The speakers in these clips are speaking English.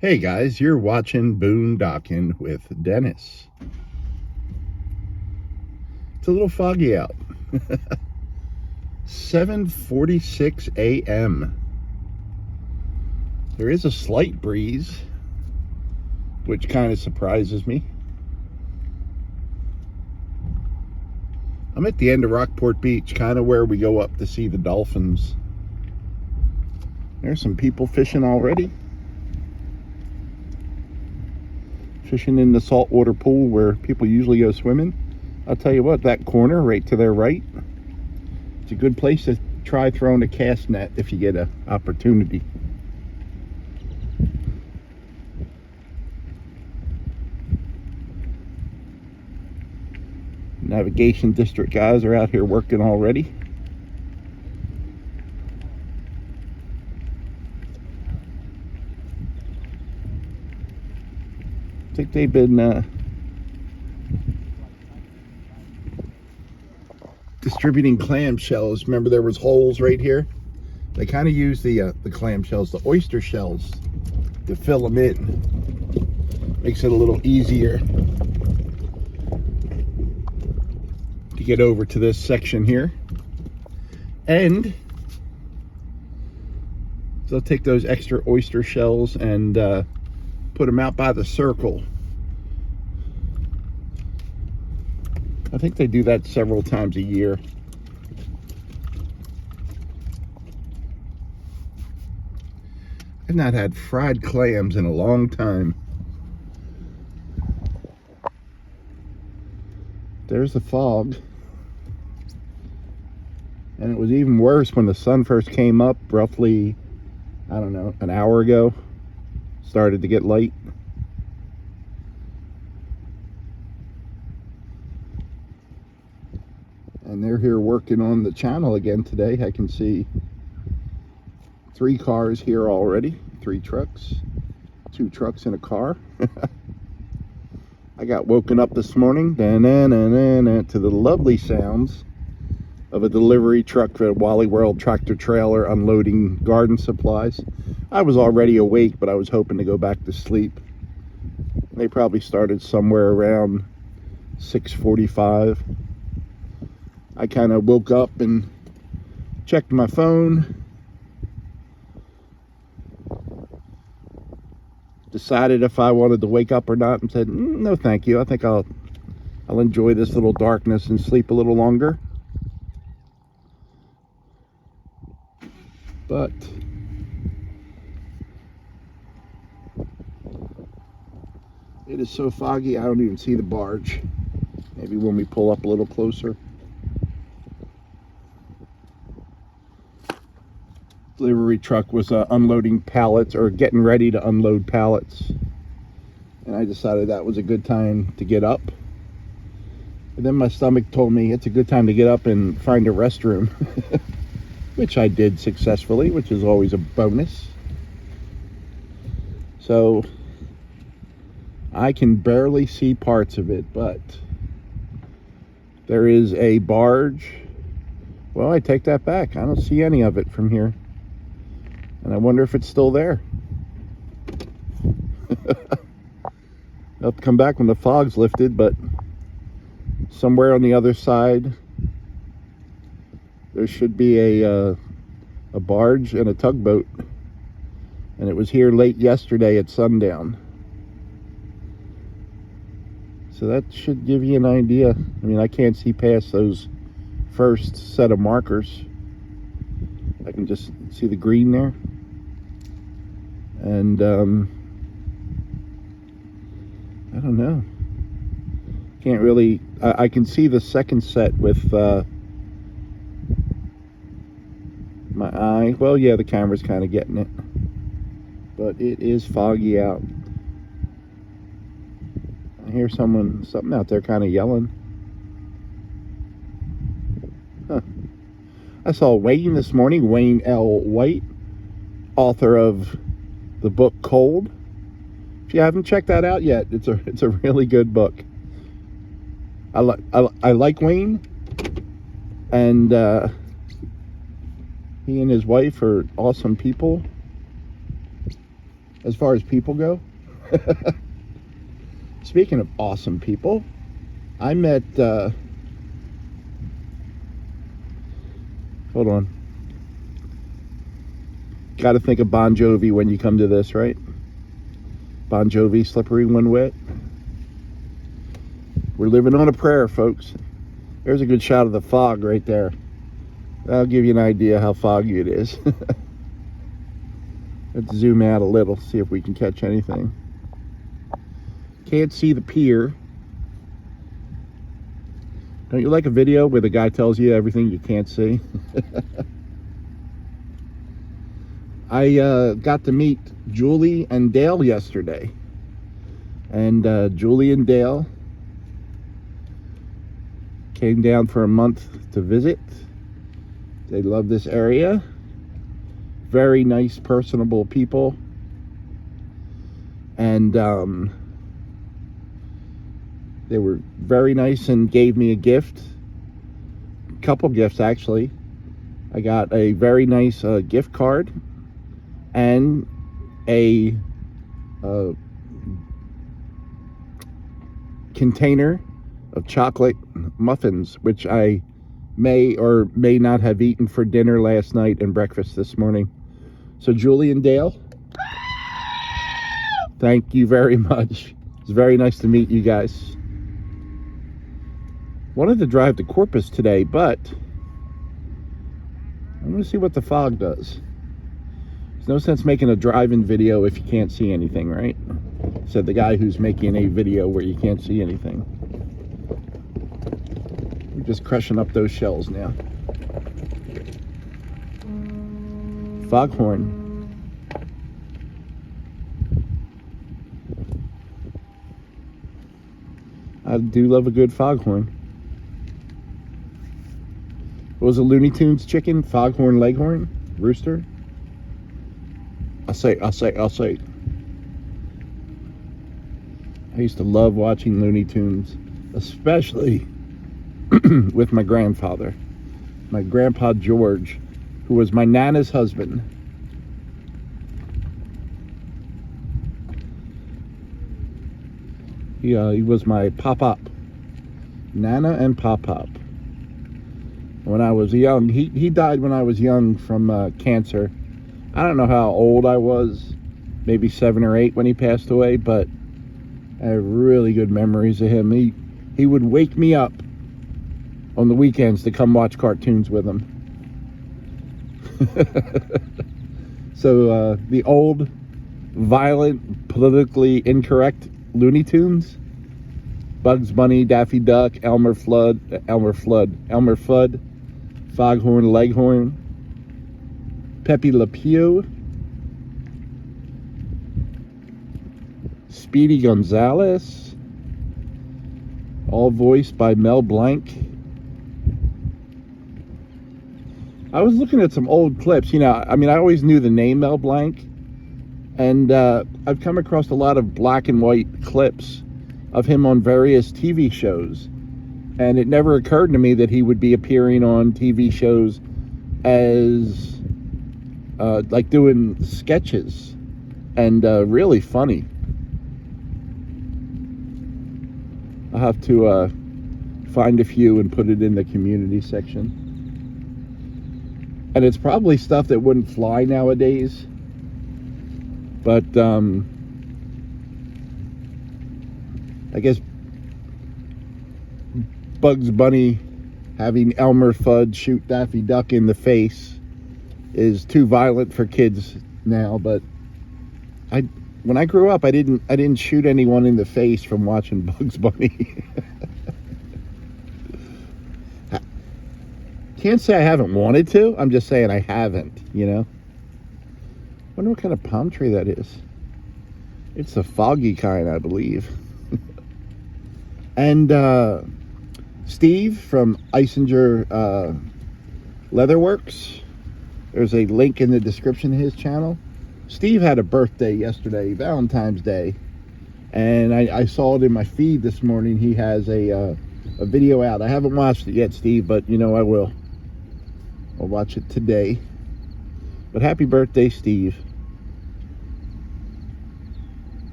Hey guys, you're watching Boondocking with Dennis. It's a little foggy out. 7:46 a.m. There is a slight breeze, which kind of surprises me. I'm at the end of Rockport Beach, kind of where we go up to see the dolphins. There's some people fishing already. Fishing in the saltwater pool where people usually go swimming. I'll tell you what, that corner right to their right, it's a good place to try throwing a cast net if you get an opportunity. Navigation district guys are out here working already. I think they've been distributing clamshells. Remember, there was holes right here. They kind of use the clamshells, the oyster shells, to fill them in. Makes it a little easier to get over to this section here. And they'll take those extra oyster shells and put them out by the circle. I think they do that several times a year. I've not had fried clams in a long time. There's the fog. And it was even worse when the sun first came up, roughly, I don't know, an hour ago. Started to get light. And they're here working on the channel again today. I can see 3 cars here already, 3 trucks, 2 trucks and a car. I got woken up this morning to the lovely sounds of a delivery truck at Wally World tractor trailer unloading garden supplies. I was already awake, but I was hoping to go back to sleep. They probably started somewhere around 6:45. I kind of woke up and checked my phone. Decided if I wanted to wake up or not, and said, no thank you. I think I'll enjoy this little darkness and sleep a little longer. But it is so foggy I don't even see the barge. Maybe when we pull up a little closer. Delivery truck was unloading pallets, or getting ready to unload pallets, and I decided that was a good time to get up. And then my stomach told me it's a good time to get up and find a restroom, which I did successfully, which is always a bonus. So I can barely see parts of it, but there is a barge. Well, I take that back. I don't see any of it from here. And I wonder if it's still there. I'll have to come back when the fog's lifted, but somewhere on the other side there should be a barge and a tugboat. And it was here late yesterday at sundown. So that should give you an idea. I mean, I can't see past those first set of markers. I can just see the green there. And I don't know. Can't really, I can see the second set with my eye. Well, yeah, the camera's kind of getting it. But it is foggy out. I hear something out there kind of yelling. Huh. I saw Wayne this morning, Wayne L. White, author of the book Cold. If you haven't checked that out yet, it's a really good book. I like Wayne, and he and his wife are awesome people. as far as people go. Speaking of awesome people, I met, hold on. Got to think of Bon Jovi when you come to this, right? Bon Jovi, Slippery When Wet. We're living on a prayer, folks. There's a good shot of the fog right there. That'll give you an idea how foggy it is. Let's zoom out a little, see if we can catch anything. Can't see the pier. Don't you like a video where the guy tells you everything you can't see? I got to meet Julie and Dale yesterday. And Julie and Dale came down for a month to visit. They love this area. Very nice, personable people. And they were very nice and gave me a gift. A couple gifts, actually. I got a very nice gift card and a container of chocolate muffins, which I may or may not have eaten for dinner last night and breakfast this morning. So Julie and Dale, thank you very much. It's very nice to meet you guys. Wanted to drive to Corpus today, but I'm going to see what the fog does. There's no sense making a drive-in video if you can't see anything, right? Said the guy who's making a video where you can't see anything. We're just crushing up those shells now. Foghorn. I do love a good foghorn. What was a Looney Tunes chicken? Foghorn, Leghorn, Rooster? I'll say. I used to love watching Looney Tunes, especially with my grandfather, my grandpa George, who was my Nana's husband. He was my pop-up, Nana and pop-up. When I was young, he died when I was young from cancer. I don't know how old I was, maybe 7 or 8 when he passed away, but I have really good memories of him. He would wake me up on the weekends to come watch cartoons with him. So the old, violent, politically incorrect Looney Tunes, Bugs Bunny, Daffy Duck, Elmer Fudd, Foghorn Leghorn, Pepe Le Pew, Speedy Gonzales, all voiced by Mel Blanc. I was looking at some old clips, you know, I mean, I always knew the name Mel Blanc, and I've come across a lot of black and white clips of him on various TV shows, and it never occurred to me that he would be appearing on TV shows as like doing sketches, and really funny. I'll have to find a few and put it in the community section. And it's probably stuff that wouldn't fly nowadays, but I guess Bugs Bunny having Elmer Fudd shoot Daffy Duck in the face is too violent for kids now. But when I grew up, I didn't shoot anyone in the face from watching Bugs Bunny. Can't say I haven't wanted to. I'm just saying I haven't, you know. Wonder what kind of palm tree that is. It's the foggy kind, I believe. And Steve from Isinger Leatherworks. There's a link in the description of his channel. Steve had a birthday yesterday, Valentine's Day. And I saw it in my feed this morning. He has a video out. I haven't watched it yet, Steve, but you know I will. I'll watch it today. But happy birthday, Steve.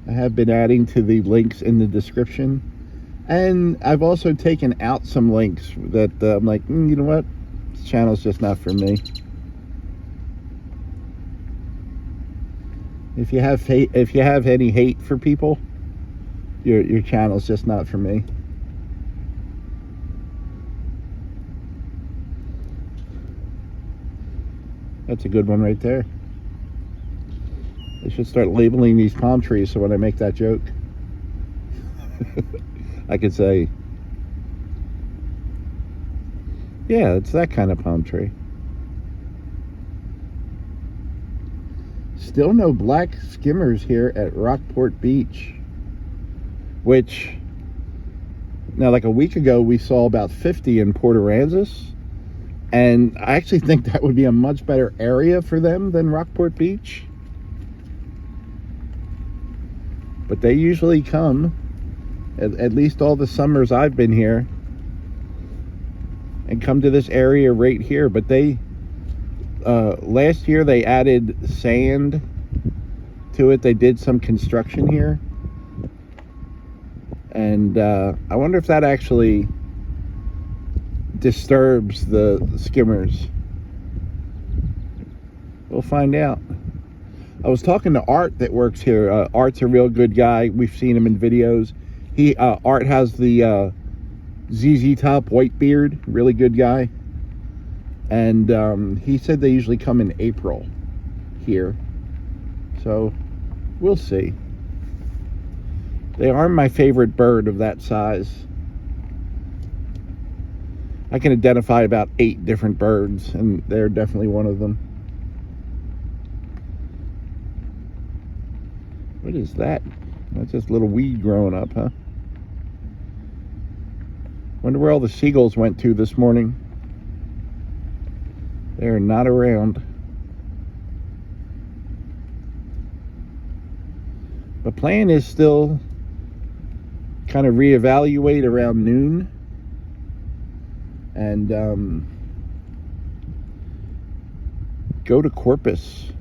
I have been adding to the links in the description. And I've also taken out some links that I'm like, you know what? This channel's just not for me. If you have hate, if you have any hate for people, your channel's just not for me. That's a good one right there. They should start labeling these palm trees so when I make that joke, I could say, yeah, it's that kind of palm tree. Still no black skimmers here at Rockport Beach, which, now like a week ago we saw about 50 in Port Aransas, and I actually think that would be a much better area for them than Rockport Beach. But they usually come, at least all the summers I've been here, and come to this area right here. But they, last year they added sand to it. They did some construction here. And I wonder if that actually disturbs the skimmers. We'll find out. I was talking to Art that works here. Art's a real good guy. We've seen him in videos. Art has the ZZ Top white beard. Really good guy. And he said they usually come in April here. So we'll see. They are my favorite bird of that size. I can identify about 8 different birds, and they're definitely one of them. What is that? That's just a little weed growing up, huh? Wonder where all the seagulls went to this morning. They're not around. The plan is still kind of reevaluate around noon and go to Corpus,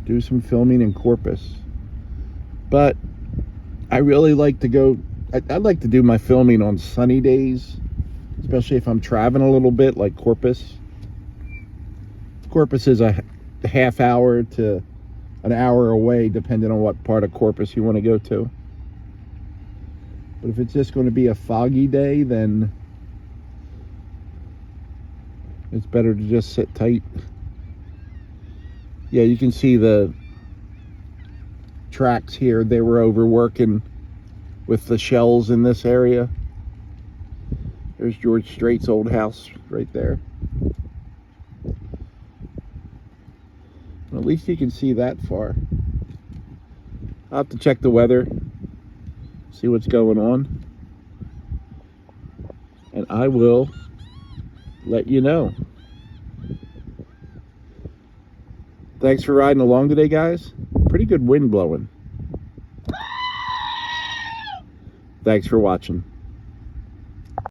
do some filming in Corpus. But I really like to go, I'd like to do my filming on sunny days, especially if I'm traveling a little bit, like Corpus. Corpus is a half hour to an hour away, depending on what part of Corpus you want to go to. But if it's just going to be a foggy day, then it's better to just sit tight. Yeah, you can see the tracks here. They were overworking with the shells in this area. There's George Strait's old house right there. Well, at least you can see that far. I'll have to check the weather, see what's going on, and I will let you know. Thanks for riding along today, guys. Pretty good wind blowing. Thanks for watching.